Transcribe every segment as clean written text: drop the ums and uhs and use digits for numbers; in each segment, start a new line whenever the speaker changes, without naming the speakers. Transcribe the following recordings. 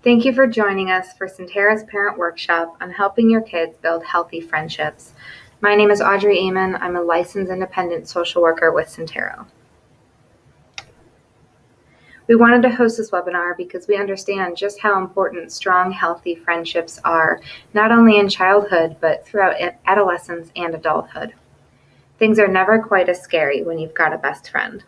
Thank you for joining us for Syntero's Parent Workshop on helping your kids build healthy friendships. My name is Audrey Amann. I'm a licensed independent social worker with Syntero. We wanted to host this webinar because we understand just how important strong, healthy friendships are, not only in childhood, but throughout adolescence and adulthood. Things are never quite as scary when you've got a best friend.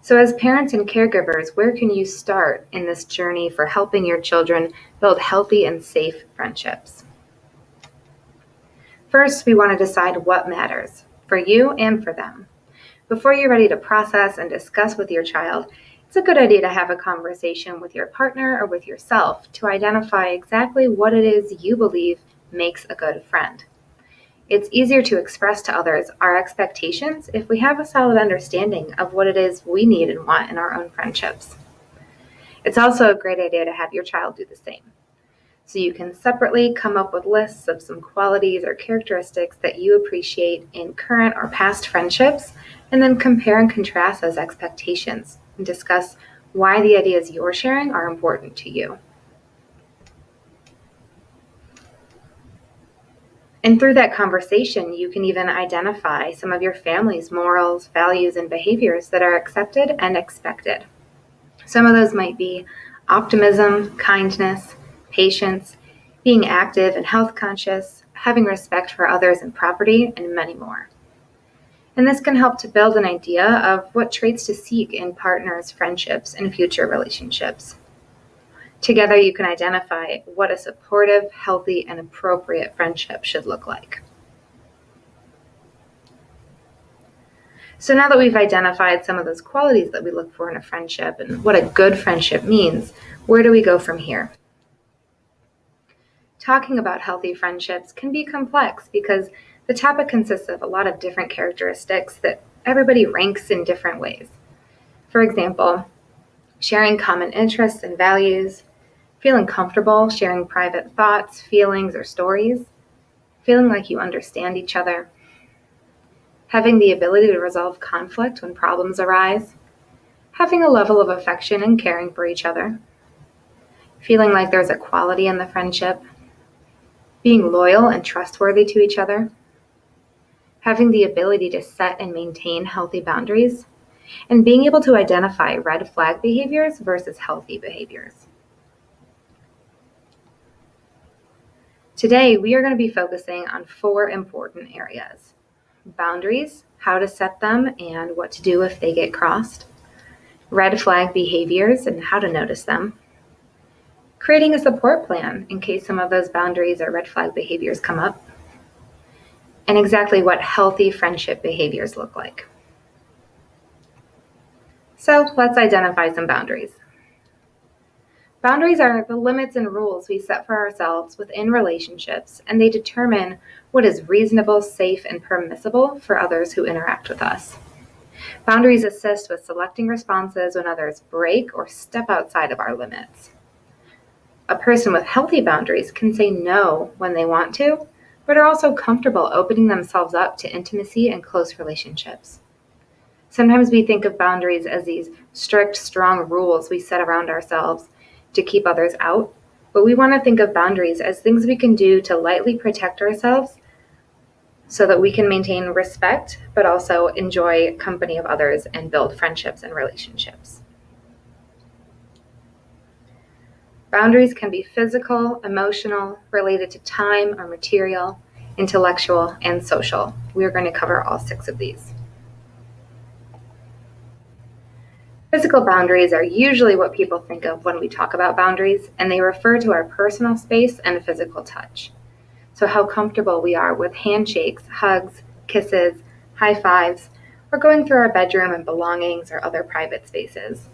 So as parents and caregivers, where can you start in this journey for helping your children build healthy and safe friendships? First, we want to decide what matters for you and for them. Before you're ready to process and discuss with your child, it's a good idea to have a conversation with your partner or with yourself to identify exactly what it is you believe makes a good friend. It's easier to express to others our expectations if we have a solid understanding of what it is we need and want in our own friendships. It's also a great idea to have your child do the same. So you can separately come up with lists of some qualities or characteristics that you appreciate in current or past friendships, and then compare and contrast those expectations and discuss why the ideas you're sharing are important to you. And through that conversation, you can even identify some of your family's morals, values, and behaviors that are accepted and expected. Some of those might be optimism, kindness, patience, being active and health conscious, having respect for others and property, and many more. And this can help to build an idea of what traits to seek in partners, friendships, and future relationships. Together, you can identify what a supportive, healthy, and appropriate friendship should look like. So now that we've identified some of those qualities that we look for in a friendship and what a good friendship means, where do we go from here? Talking about healthy friendships can be complex because the topic consists of a lot of different characteristics that everybody ranks in different ways. For example, sharing common interests and values, feeling comfortable sharing private thoughts, feelings, or stories, feeling like you understand each other, having the ability to resolve conflict when problems arise, having a level of affection and caring for each other, feeling like there's a quality in the friendship, being loyal and trustworthy to each other, having the ability to set and maintain healthy boundaries, and being able to identify red flag behaviors versus healthy behaviors. Today, we are going to be focusing on 4 important areas: boundaries, how to set them and what to do if they get crossed, red flag behaviors and how to notice them, creating a support plan in case some of those boundaries or red flag behaviors come up, and exactly what healthy friendship behaviors look like. So let's identify some boundaries. Boundaries are the limits and rules we set for ourselves within relationships, and they determine what is reasonable, safe, and permissible for others who interact with us. Boundaries assist with selecting responses when others break or step outside of our limits. A person with healthy boundaries can say no when they want to, but are also comfortable opening themselves up to intimacy and close relationships. Sometimes we think of boundaries as these strict, strong rules we set around ourselves to keep others out, but we want to think of boundaries as things we can do to lightly protect ourselves so that we can maintain respect, but also enjoy company of others and build friendships and relationships. Boundaries can be physical, emotional, related to time or material, intellectual, and social. We are going to cover all 6 of these. Physical boundaries are usually what people think of when we talk about boundaries, and they refer to our personal space and physical touch. So how comfortable we are with handshakes, hugs, kisses, high fives, or going through our bedroom and belongings or other private spaces.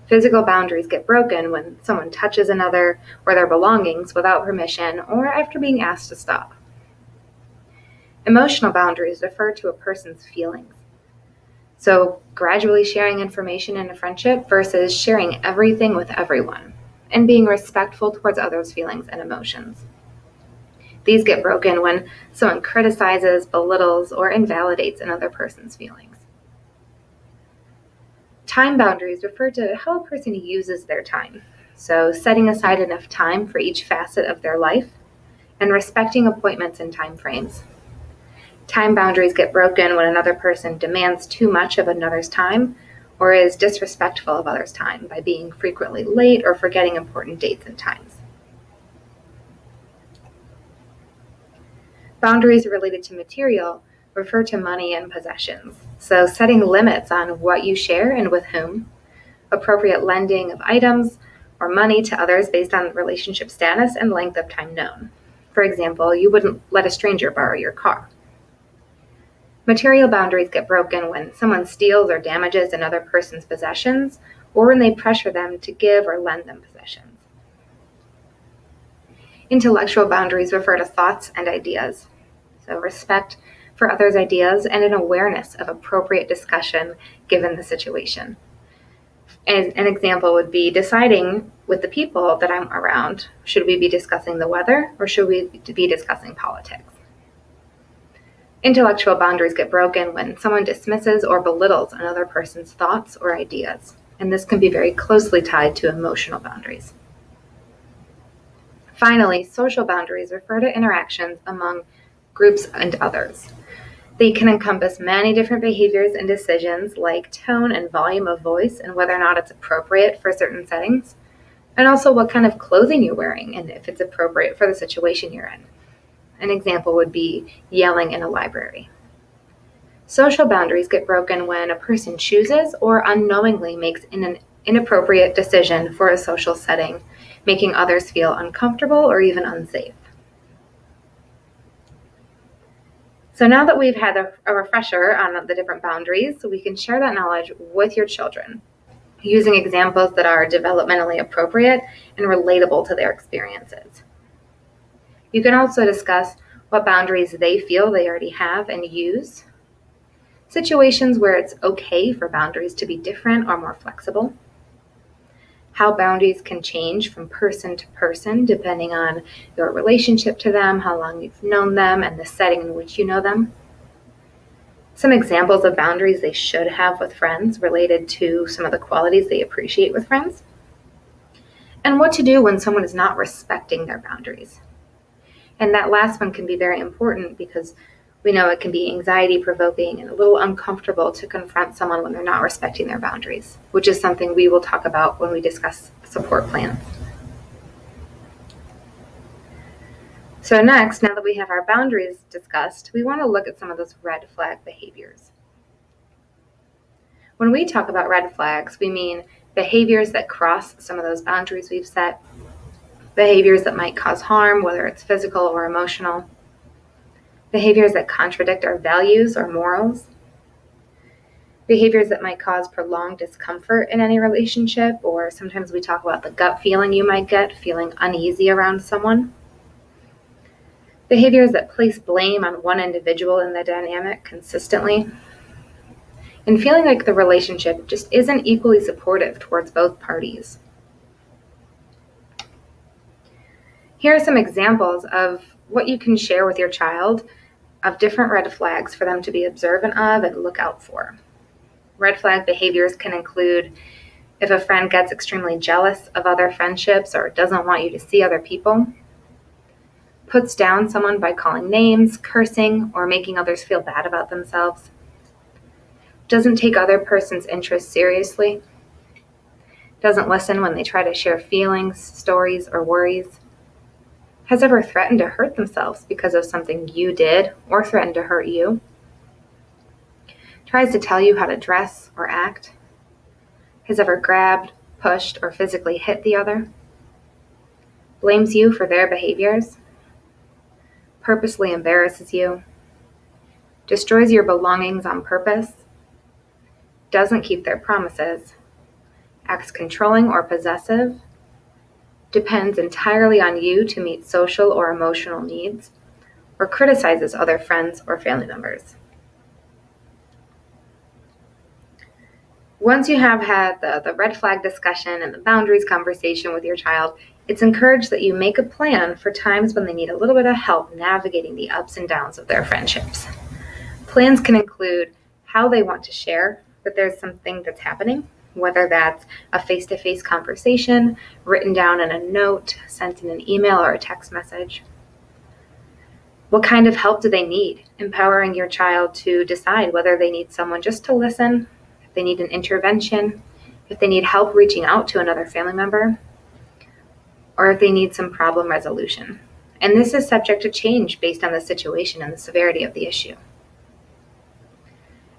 Physical boundaries get broken when someone touches another or their belongings without permission or after being asked to stop. Emotional boundaries refer to a person's feelings. So gradually sharing information in a friendship versus sharing everything with everyone, and being respectful towards others' feelings and emotions. These get broken when someone criticizes, belittles, or invalidates another person's feelings. Time boundaries refer to how a person uses their time. So setting aside enough time for each facet of their life and respecting appointments and time frames. Time boundaries get broken when another person demands too much of another's time or is disrespectful of others' time by being frequently late or forgetting important dates and times. Boundaries related to material refer to money and possessions, so setting limits on what you share and with whom, appropriate lending of items or money to others based on relationship status and length of time known. For example, you wouldn't let a stranger borrow your car. Material boundaries get broken when someone steals or damages another person's possessions or when they pressure them to give or lend them possessions. Intellectual boundaries refer to thoughts and ideas, so respect for others' ideas and an awareness of appropriate discussion given the situation. And an example would be deciding with the people that I'm around, should we be discussing the weather or should we be discussing politics? Intellectual boundaries get broken when someone dismisses or belittles another person's thoughts or ideas, and this can be very closely tied to emotional boundaries. Finally, social boundaries refer to interactions among groups and others. They can encompass many different behaviors and decisions like tone and volume of voice and whether or not it's appropriate for certain settings, and also what kind of clothing you're wearing and if it's appropriate for the situation you're in. An example would be yelling in a library. Social boundaries get broken when a person chooses or unknowingly makes an inappropriate decision for a social setting, making others feel uncomfortable or even unsafe. So now that we've had a refresher on the different boundaries, we can share that knowledge with your children using examples that are developmentally appropriate and relatable to their experiences. You can also discuss what boundaries they feel they already have and use, situations where it's okay for boundaries to be different or more flexible, how boundaries can change from person to person depending on your relationship to them, how long you've known them, and the setting in which you know them. Some examples of boundaries they should have with friends related to some of the qualities they appreciate with friends. And what to do when someone is not respecting their boundaries. And that last one can be very important because we know it can be anxiety-provoking and a little uncomfortable to confront someone when they're not respecting their boundaries, which is something we will talk about when we discuss support plans. So next, now that we have our boundaries discussed, we want to look at some of those red flag behaviors. When we talk about red flags, we mean behaviors that cross some of those boundaries we've set, behaviors that might cause harm, whether it's physical or emotional, behaviors that contradict our values or morals, behaviors that might cause prolonged discomfort in any relationship, or sometimes we talk about the gut feeling you might get, feeling uneasy around someone, behaviors that place blame on one individual in the dynamic consistently, and feeling like the relationship just isn't equally supportive towards both parties. Here are some examples of what you can share with your child of different red flags for them to be observant of and look out for. Red flag behaviors can include if a friend gets extremely jealous of other friendships or doesn't want you to see other people, puts down someone by calling names, cursing, or making others feel bad about themselves, doesn't take other person's interests seriously, doesn't listen when they try to share feelings, stories, or worries, has ever threatened to hurt themselves because of something you did or threatened to hurt you, tries to tell you how to dress or act, has ever grabbed, pushed, or physically hit the other, blames you for their behaviors, purposely embarrasses you, destroys your belongings on purpose, doesn't keep their promises, acts controlling or possessive, depends entirely on you to meet social or emotional needs, or criticizes other friends or family members. Once you have had the red flag discussion and the boundaries conversation with your child, it's encouraged that you make a plan for times when they need a little bit of help navigating the ups and downs of their friendships. Plans can include how they want to share that there's something that's happening, whether that's a face-to-face conversation, written down in a note, sent in an email or a text message. What kind of help do they need? Empowering your child to decide whether they need someone just to listen, if they need an intervention, if they need help reaching out to another family member, or if they need some problem resolution. And this is subject to change based on the situation and the severity of the issue.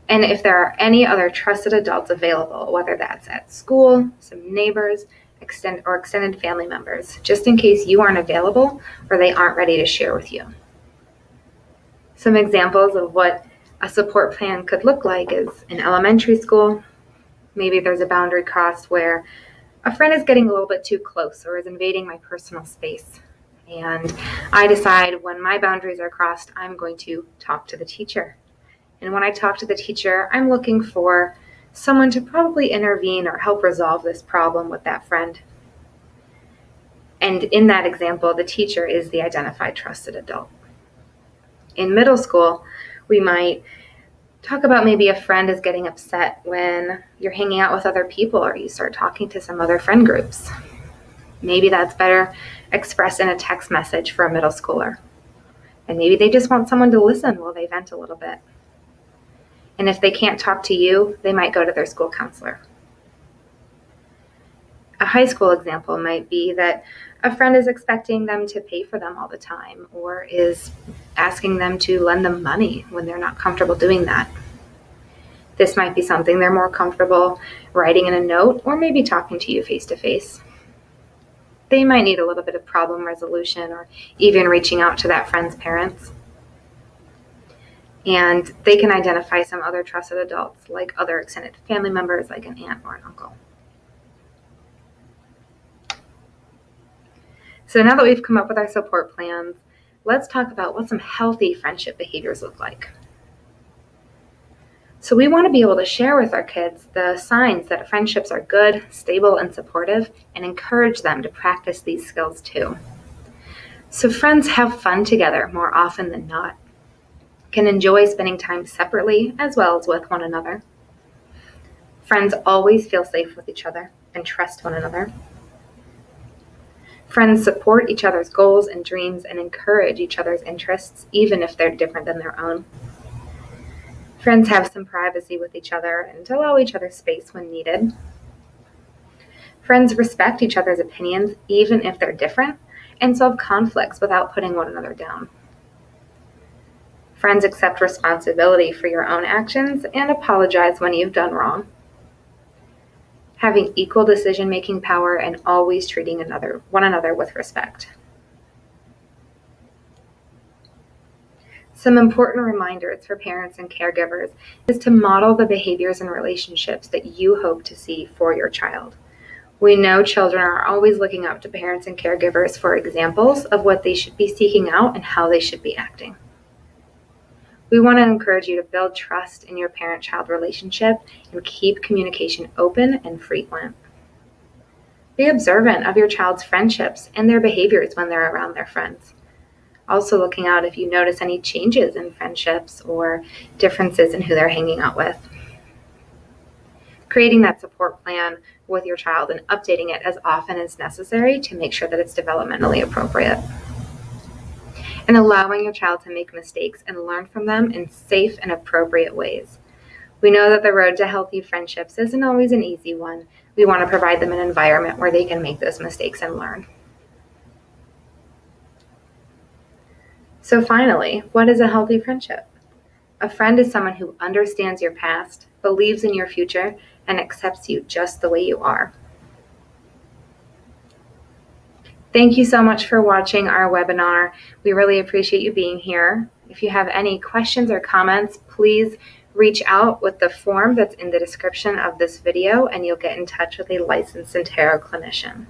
And if there are any other trusted adults available, whether that's at school, some neighbors, extended family members, just in case you aren't available or they aren't ready to share with you. Some examples of what a support plan could look like is in elementary school. Maybe there's a boundary crossed where a friend is getting a little bit too close or is invading my personal space. And I decide when my boundaries are crossed, I'm going to talk to the teacher. And when I talk to the teacher, I'm looking for someone to probably intervene or help resolve this problem with that friend. And in that example, the teacher is the identified trusted adult. In middle school, we might talk about maybe a friend is getting upset when you're hanging out with other people or you start talking to some other friend groups. Maybe that's better expressed in a text message for a middle schooler. And maybe they just want someone to listen while they vent a little bit. And if they can't talk to you, they might go to their school counselor. A high school example might be that a friend is expecting them to pay for them all the time or is asking them to lend them money when they're not comfortable doing that. This might be something they're more comfortable writing in a note or maybe talking to you face to face. They might need a little bit of problem resolution or even reaching out to that friend's parents. And they can identify some other trusted adults like other extended family members like an aunt or an uncle. So now that we've come up with our support plans, let's talk about what some healthy friendship behaviors look like. So we want to be able to share with our kids the signs that friendships are good, stable, and supportive, and encourage them to practice these skills too. So friends have fun together more often than not, can enjoy spending time separately as well as with one another. Friends always feel safe with each other and trust one another. Friends support each other's goals and dreams and encourage each other's interests, even if they're different than their own. Friends have some privacy with each other and allow each other space when needed. Friends respect each other's opinions, even if they're different, and solve conflicts without putting one another down. Friends accept responsibility for your own actions and apologize when you've done wrong. Having equal decision-making power and always treating one another with respect. Some important reminders for parents and caregivers is to model the behaviors and relationships that you hope to see for your child. We know children are always looking up to parents and caregivers for examples of what they should be seeking out and how they should be acting. We want to encourage you to build trust in your parent-child relationship and keep communication open and frequent. Be observant of your child's friendships and their behaviors when they're around their friends. Also looking out if you notice any changes in friendships or differences in who they're hanging out with. Creating that support plan with your child and updating it as often as necessary to make sure that it's developmentally appropriate. And allowing your child to make mistakes and learn from them in safe and appropriate ways. We know that the road to healthy friendships isn't always an easy one. We want to provide them an environment where they can make those mistakes and learn. So finally, what is a healthy friendship? A friend is someone who understands your past, believes in your future, and accepts you just the way you are. Thank you so much for watching our webinar. We really appreciate you being here. If you have any questions or comments, please reach out with the form that's in the description of this video and you'll get in touch with a licensed Syntero clinician.